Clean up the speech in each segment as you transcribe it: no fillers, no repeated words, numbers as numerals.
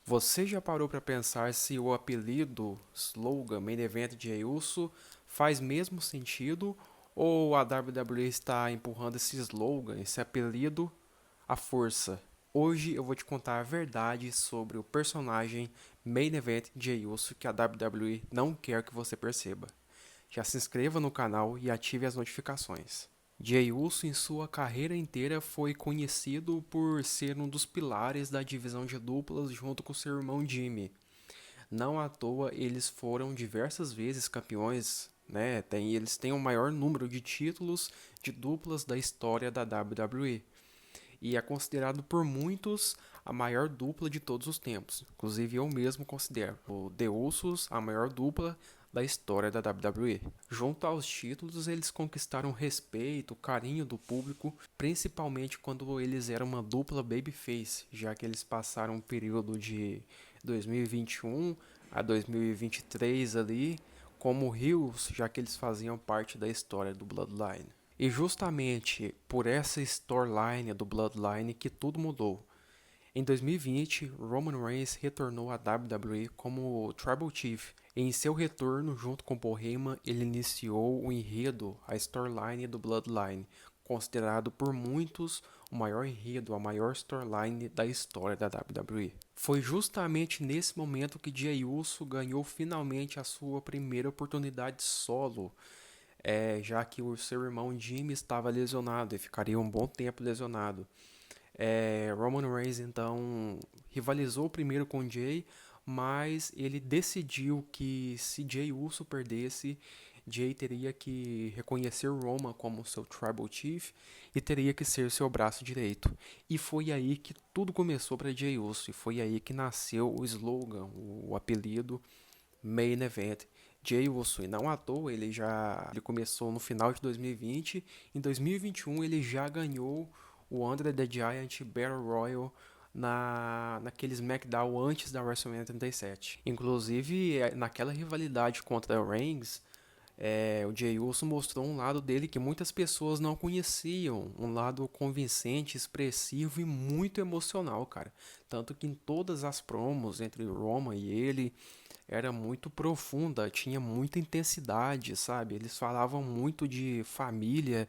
Você já parou para pensar se o apelido, slogan, Main Event de Jey Uso faz mesmo sentido ou a WWE está empurrando esse slogan, esse apelido, à força? Hoje eu vou te contar a verdade sobre o personagem Main Event de Jey Uso que a WWE não quer que você perceba. Já se inscreva no canal e ative as notificações. Jey Uso em sua carreira inteira foi conhecido por ser um dos pilares da divisão de duplas junto com seu irmão Jimmy. Não à toa eles foram diversas vezes campeões, né? Eles têm o maior número de títulos de duplas da história da WWE e é considerado por muitos a maior dupla de todos os tempos. Inclusive eu mesmo considero o The Usos a maior dupla da história da WWE. Junto aos títulos, eles conquistaram respeito, carinho do público, principalmente quando eles eram uma dupla babyface, já que eles passaram um período de 2021 a 2023 ali como heels, já que eles faziam parte da história do Bloodline. E justamente por essa storyline do Bloodline que tudo mudou. Em 2020, Roman Reigns retornou à WWE como Tribal Chief. E em seu retorno, junto com Paul Heyman, ele iniciou o enredo, a storyline do Bloodline, considerado por muitos o maior enredo, a maior storyline da história da WWE. Foi justamente nesse momento que Jey Uso ganhou finalmente a sua primeira oportunidade solo, já que o seu irmão Jimmy estava lesionado e ficaria um bom tempo lesionado. Roman Reigns então rivalizou primeiro com Jay, mas ele decidiu que se Jey Uso perdesse, Jay teria que reconhecer Roman como seu Tribal Chief e teria que ser seu braço direito. E foi aí que tudo começou para Jey Uso, e foi aí que nasceu o slogan, o apelido Main Event. Jey Uso, e não à toa, ele começou no final de 2020, em 2021 ele já ganhou o Andre the Giant Battle Royal naquele SmackDown antes da WrestleMania 37. Inclusive, naquela rivalidade contra o Reigns, o Jey Uso mostrou um lado dele que muitas pessoas não conheciam, um lado convincente, expressivo e muito emocional, cara. Tanto que em todas as promos entre Roman e ele era muito profunda, tinha muita intensidade, sabe? Eles falavam muito de família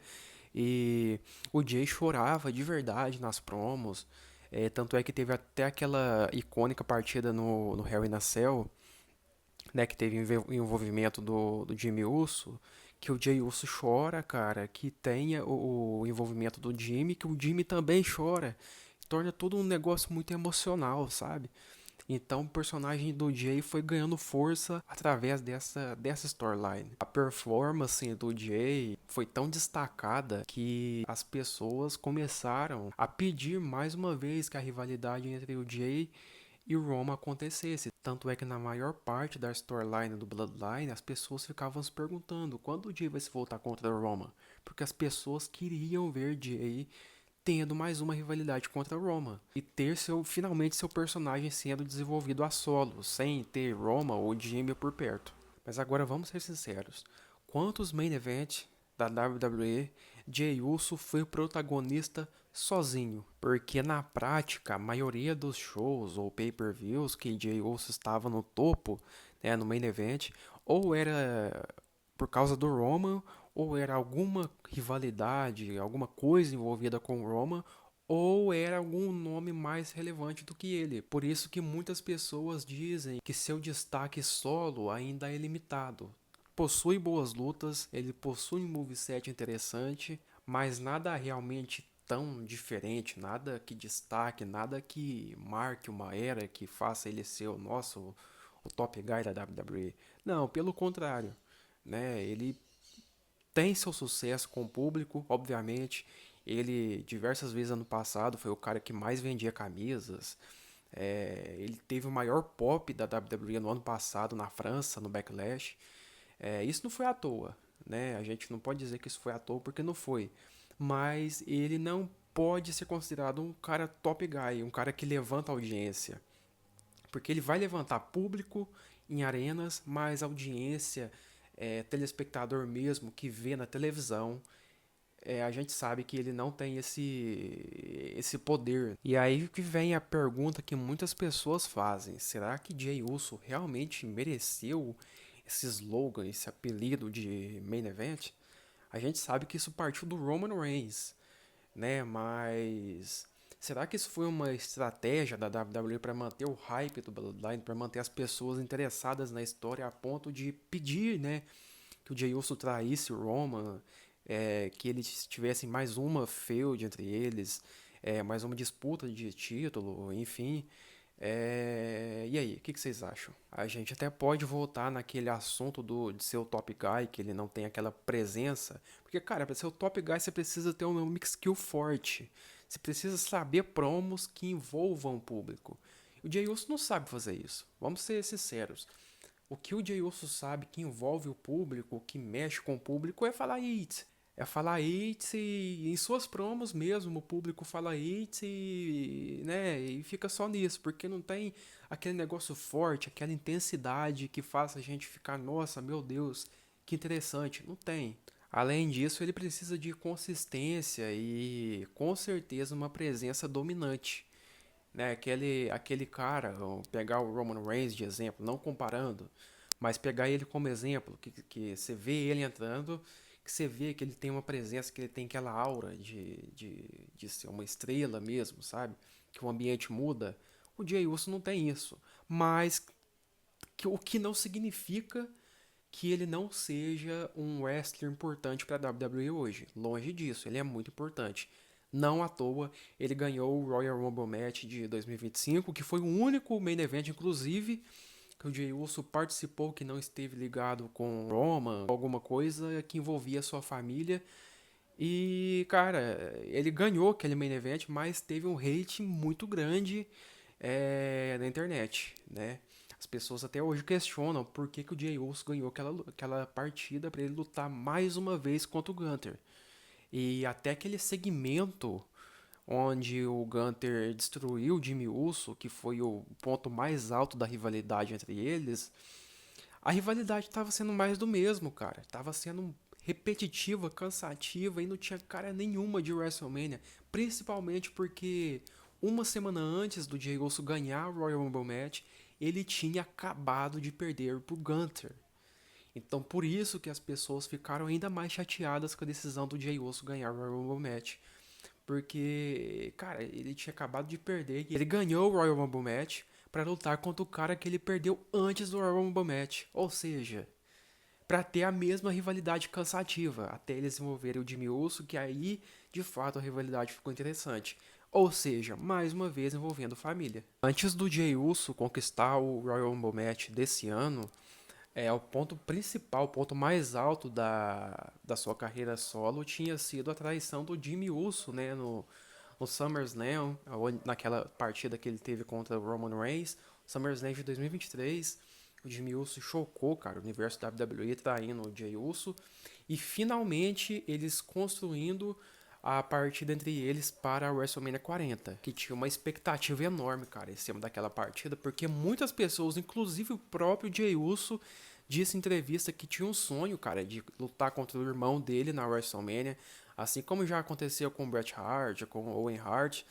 e o Jay chorava de verdade nas promos. Tanto é que teve até aquela icônica partida no Hell in a Cell, né, que teve envolvimento do Jimmy Uso, que o Jey Uso chora, cara, que tenha o envolvimento do Jimmy, que o Jimmy também chora. Torna todo um negócio muito emocional, sabe? Então o personagem do Jay foi ganhando força através dessa storyline. A performance do Jay foi tão destacada que as pessoas começaram a pedir mais uma vez que a rivalidade entre o Jay e o Roman acontecesse. Tanto é que na maior parte da storyline do Bloodline, as pessoas ficavam se perguntando quando o Jay vai se voltar contra o Roman. Porque as pessoas queriam ver Jay tendo mais uma rivalidade contra Roma e ter finalmente seu personagem sendo desenvolvido a solo, sem ter Roma ou Jimmy por perto. Mas agora vamos ser sinceros, quantos main event da WWE Jey Uso foi o protagonista sozinho? Porque na prática a maioria dos shows ou pay-per-views que Jey Uso estava no topo, né, no main event, ou era por causa do Roman, ou era alguma rivalidade, alguma coisa envolvida com o Roman, ou era algum nome mais relevante do que ele. Por isso que muitas pessoas dizem que seu destaque solo ainda é limitado. Possui boas lutas, ele possui um moveset interessante, mas nada realmente tão diferente, nada que destaque, nada que marque uma era, que faça ele ser o top guy da WWE. Não, pelo contrário, né? Ele tem seu sucesso com o público, obviamente. Ele, diversas vezes ano passado, foi o cara que mais vendia camisas. Ele teve o maior pop da WWE no ano passado na França, no Backlash. Isso não foi à toa, né? A gente não pode dizer que isso foi à toa porque não foi. Mas ele não pode ser considerado um cara top guy, um cara que levanta audiência. Porque ele vai levantar público em arenas, mas audiência, telespectador mesmo que vê na televisão, a gente sabe que ele não tem esse poder. E aí que vem a pergunta que muitas pessoas fazem: será que Jey Uso realmente mereceu esse slogan, esse apelido de main event? A gente sabe que isso partiu do Roman Reigns, né? Mas será que isso foi uma estratégia da WWE para manter o hype do Bloodline, para manter as pessoas interessadas na história a ponto de pedir, né, que o Jey Uso traísse o Roman, que eles tivessem mais uma feud entre eles, mais uma disputa de título, enfim. E aí, o que vocês acham? A gente até pode voltar naquele assunto de ser o top guy, que ele não tem aquela presença. Porque, cara, para ser o top guy você precisa ter um mix skill forte. Você precisa saber promos que envolvam o público. O Jey Uso não sabe fazer isso. Vamos ser sinceros. O que o Jey Uso sabe que envolve o público, que mexe com o público, é falar it. É falar it e em suas promos mesmo o público fala it e, né, e fica só nisso, porque não tem aquele negócio forte, aquela intensidade que faça a gente ficar, nossa, meu Deus, que interessante. Não tem. Além disso, ele precisa de consistência e com certeza uma presença dominante, né? Aquele cara, pegar o Roman Reigns de exemplo, não comparando, mas pegar ele como exemplo, que você vê ele entrando, que você vê que ele tem uma presença, que ele tem aquela aura de ser uma estrela mesmo, sabe? Que o ambiente muda. O Jey Uso não tem isso, mas o que não significa que ele não seja um wrestler importante para a WWE hoje. Longe disso, ele é muito importante. Não à toa, ele ganhou o Royal Rumble Match de 2025, que foi o único main event, inclusive, que o Jey Uso participou que não esteve ligado com Roman, alguma coisa que envolvia sua família. E, cara, ele ganhou aquele main event, mas teve um hate muito grande na internet, né? As pessoas até hoje questionam por que o Jey Uso ganhou aquela partida para ele lutar mais uma vez contra o Gunther. E até aquele segmento onde o Gunther destruiu o Jimmy Uso, que foi o ponto mais alto da rivalidade entre eles, a rivalidade estava sendo mais do mesmo, cara. Tava sendo repetitiva, cansativa e não tinha cara nenhuma de WrestleMania. Principalmente porque uma semana antes do Jey Uso ganhar o Royal Rumble Match, ele tinha acabado de perder pro Gunther. Então por isso que as pessoas ficaram ainda mais chateadas com a decisão do Jey Uso ganhar o Royal Rumble Match. Porque, cara, ele tinha acabado de perder. Ele ganhou o Royal Rumble Match para lutar contra o cara que ele perdeu antes do Royal Rumble Match. Ou seja, para ter a mesma rivalidade cansativa, até eles desenvolverem o Jimmy Uso, que aí, de fato, a rivalidade ficou interessante. Ou seja, mais uma vez envolvendo família. Antes do Jey Uso conquistar o Royal Rumble Match desse ano, o ponto principal, o ponto mais alto da sua carreira solo tinha sido a traição do Jimmy Uso, né, no SummerSlam, naquela partida que ele teve contra o Roman Reigns, SummerSlam de 2023. O Jimmy Uso chocou, cara, o universo WWE traindo o Jey Uso. E finalmente eles construindo a partida entre eles para a WrestleMania 40, que tinha uma expectativa enorme, cara, em cima daquela partida, porque muitas pessoas, inclusive o próprio Jey Uso, disse em entrevista que tinha um sonho, cara, de lutar contra o irmão dele na WrestleMania, assim como já aconteceu com o Bret Hart, com o Owen Hart.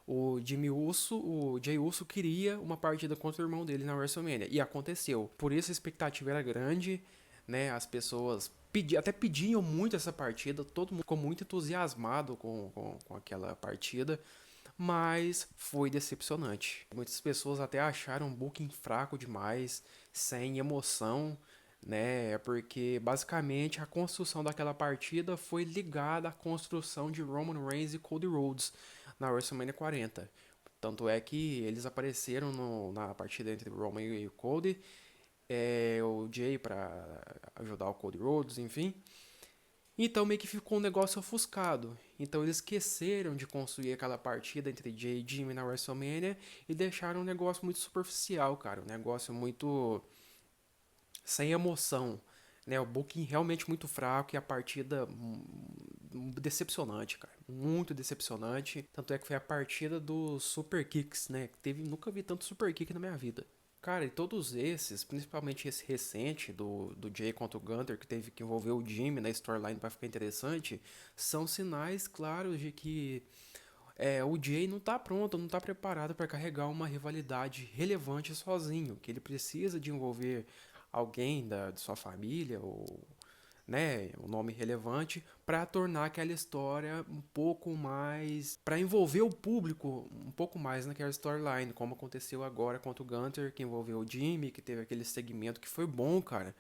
O Jey Uso queria uma partida contra o irmão dele na WrestleMania, e aconteceu. Por isso a expectativa era grande, né? As pessoas até pediam muito essa partida, todo mundo ficou muito entusiasmado com aquela partida, mas foi decepcionante. Muitas pessoas até acharam um booking fraco demais, sem emoção, né? Porque basicamente a construção daquela partida foi ligada à construção de Roman Reigns e Cody Rhodes na WrestleMania 40. Tanto é que eles apareceram na partida entre o Roman e o Cody, o Jay para ajudar o Cody Rhodes, enfim. Então meio que ficou um negócio ofuscado. Então eles esqueceram de construir aquela partida entre Jay e Jimmy na WrestleMania e deixaram um negócio muito superficial, cara. Um negócio muito sem emoção. Né? O booking realmente muito fraco e a partida decepcionante, cara. Muito decepcionante. Tanto é que foi a partida dos Super Kicks, né? Nunca vi tanto Super Kick na minha vida. Cara, e todos esses, principalmente esse recente do Jay contra o Gunter, que teve que envolver o Jimmy na storyline para ficar interessante, são sinais claros de que o Jay não tá pronto, não tá preparado para carregar uma rivalidade relevante sozinho, que ele precisa de envolver alguém de sua família ou né, um nome relevante para tornar aquela história um pouco mais, para envolver o público um pouco mais naquela storyline, como aconteceu agora contra o Gunter, que envolveu o Jimmy, que teve aquele segmento que foi bom, cara.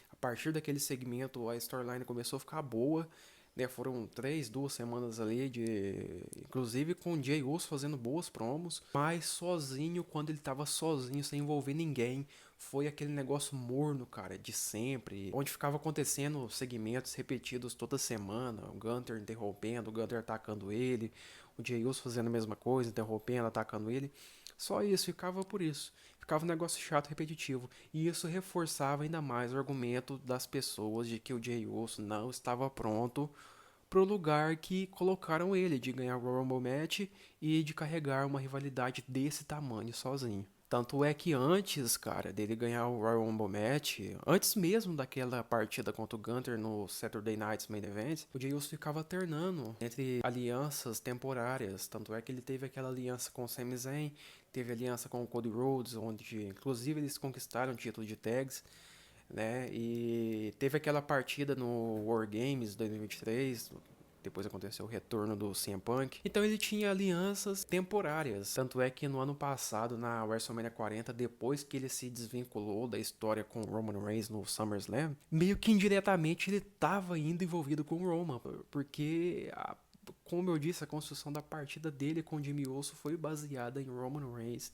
A partir daquele segmento, a storyline começou a ficar boa, né? Foram 2 semanas ali de, inclusive com o Jey Uso fazendo boas promos, mas sozinho, quando ele tava sozinho, sem envolver ninguém, foi aquele negócio morno, cara, de sempre, onde ficava acontecendo segmentos repetidos toda semana, o Gunter interrompendo, o Gunter atacando ele, o Jey Uso fazendo a mesma coisa, interrompendo, atacando ele. Só isso, ficava por isso. Ficava um negócio chato, repetitivo. E isso reforçava ainda mais o argumento das pessoas de que o Jey Uso não estava pronto pro lugar que colocaram ele, de ganhar o Royal Rumble Match e de carregar uma rivalidade desse tamanho sozinho. Tanto é que antes, cara, dele ganhar o Royal Rumble Match, antes mesmo daquela partida contra o Gunter no Saturday Night's Main Event, o Jey Uso ficava alternando entre alianças temporárias. Tanto é que ele teve aquela aliança com o Sami Zayn, teve aliança com o Cody Rhodes, onde inclusive eles conquistaram o título de tags, né? E teve aquela partida no War Games 2023, depois aconteceu o retorno do CM Punk. Então ele tinha alianças temporárias. Tanto é que no ano passado, na WrestleMania 40, depois que ele se desvinculou da história com o Roman Reigns no SummerSlam, meio que indiretamente ele estava indo envolvido com o Roman, porque como eu disse, a construção da partida dele com o Jimmy Uso foi baseada em Roman Reigns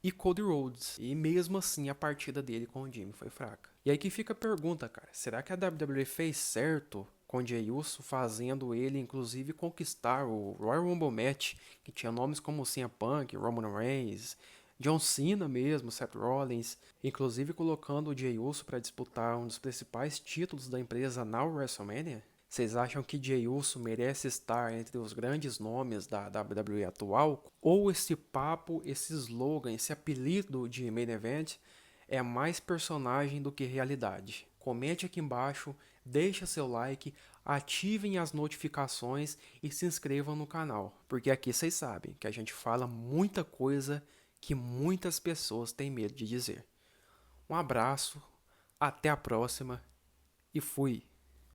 e Cody Rhodes. E mesmo assim a partida dele com o Jimmy foi fraca. E aí que fica a pergunta, cara. Será que a WWE fez certo com o Jey Uso fazendo ele inclusive conquistar o Royal Rumble Match, que tinha nomes como CM Punk, Roman Reigns, John Cena mesmo, Seth Rollins, inclusive colocando o Jey Uso para disputar um dos principais títulos da empresa na WrestleMania? Vocês acham que Jey Uso merece estar entre os grandes nomes da WWE atual? Ou esse papo, esse slogan, esse apelido de Main Event é mais personagem do que realidade? Comente aqui embaixo, deixa seu like, ativem as notificações e se inscrevam no canal, porque aqui vocês sabem que a gente fala muita coisa que muitas pessoas têm medo de dizer. Um abraço, até a próxima e fui!